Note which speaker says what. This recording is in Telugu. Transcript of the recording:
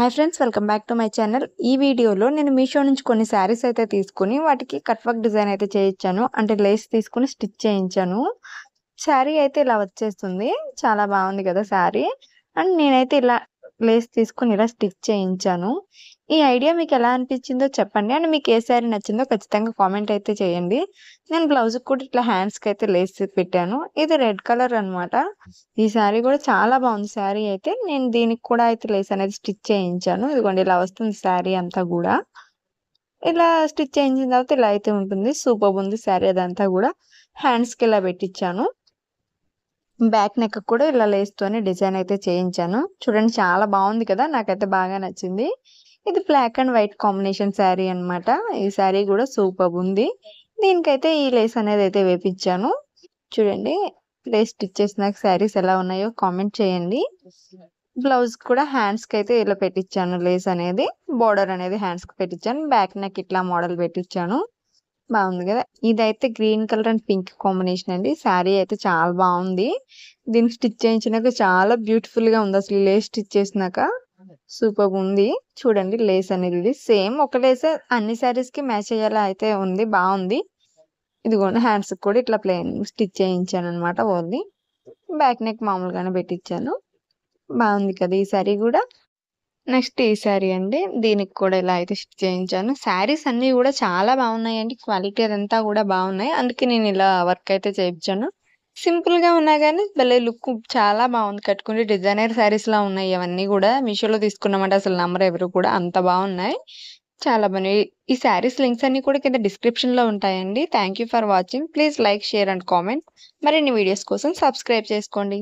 Speaker 1: Hi friends, welcome back to my channel. ఈ వీడియోలో నేను మీషో నుంచి కొన్ని శారీస్ అయితే తీసుకొని వాటికి కట్ వర్క్ డిజైన్ అయితే చేయించాను. అంటే లేస్ తీసుకొని స్టిచ్ చేయించాను. శారీ అయితే ఇలా వచ్చేస్తుంది. చాలా బాగుంది కదా శారీ. అండ్ నేనైతే ఇలా లేస్ తీసుకొని ఇలా స్టిచ్ చేయించాను. ఈ ఐడియా మీకు ఎలా అనిపించిందో చెప్పండి. అండ్ మీకు ఏ శారీ నచ్చిందో ఖచ్చితంగా కామెంట్ అయితే చేయండి. నేను బ్లౌజ్కి కూడా ఇట్లా హ్యాండ్స్కి అయితే లేస్ పెట్టాను. ఇది రెడ్ కలర్ అనమాట. ఈ శారీ కూడా చాలా బాగుంది. శారీ అయితే నేను దీనికి కూడా అయితే లేస్ అనేది స్టిచ్ చేయించాను. ఇదిగోండి ఇలా వస్తుంది శారీ అంతా కూడా. ఇలా స్టిచ్ చేయించిన తర్వాత ఇలా అయితే ఉంటుంది. సూపర్ ఉంది శారీ అదంతా కూడా. హ్యాండ్స్కి ఇలా పెట్టించాను. బ్యాక్ నెక్ కూడా ఇలా లేస్తోనే డిజైన్ అయితే చేయించాను. చూడండి చాలా బాగుంది కదా, నాకైతే బాగా నచ్చింది. ఇది black and white combination sari అనమాట. ఈ శారీ కూడా సూపర్ ఉంది. దీనికైతే ఈ లేస్ అనేది అయితే వేపించాను. చూడండి లేస్ స్టిచ్ చేసిన శారీస్ ఎలా ఉన్నాయో కామెంట్ చేయండి. బ్లౌజ్ కూడా హ్యాండ్స్ కి అయితే ఇలా పెట్టించాను. లేస్ అనేది బోర్డర్ అనేది హ్యాండ్స్ కి పెట్టించాను. బ్యాక్ నెక్ ఇట్లా మోడల్ పెట్టించాను. బాగుంది కదా. ఇదైతే green colour and pink combination అండి. శారీ అయితే చాలా బాగుంది. దీనికి స్టిచ్ చేయించినాక చాలా బ్యూటిఫుల్ గా ఉంది. అసలు లేస్ స్టిచ్ చేసినాక సూపర్ ఉంది. చూడండి లేస్ అనేది ఇది సేమ్ ఒక లేస్ అన్ని శారీస్ కి మ్యాచ్ అయ్యేలా అయితే ఉంది. బాగుంది. ఇదిగోండి హ్యాండ్స్ కూడా ఇట్లా ప్లెయిన్ స్టిచ్ చేయించాను అనమాట. ఓన్లీ బ్యాక్ నెక్ మామూలుగానే పెట్టించాను. బాగుంది కదా ఈ శారీ కూడా. నెక్స్ట్ ఈ శారీ అండి. దీనికి కూడా ఇలా అయితే స్టిచ్ చేయించాను. శారీస్ అన్నీ కూడా చాలా బాగున్నాయండి. క్వాలిటీ అదంతా కూడా బాగున్నాయి. అందుకే నేను ఇలా వర్క్ అయితే చేయించాను. సింపుల్ గా ఉన్నా కానీ భలే లుక్ చాలా బాగుంది. కట్టుకుంటే డిజైనర్ శారీస్ లా ఉన్నాయి. అవన్నీ కూడా మీషోలో తీసుకున్నామంటే అసలు నమ్మరు ఎవరు కూడా, అంత బాగున్నాయి. చాలా బాగున్నాయి. ఈ శారీస్ లింక్స్ అన్ని కూడా కింద డిస్క్రిప్షన్ లో ఉంటాయండి. Thank you for watching. Please like, share and comment. మరిన్ని వీడియోస్ కోసం సబ్స్క్రైబ్ చేసుకోండి.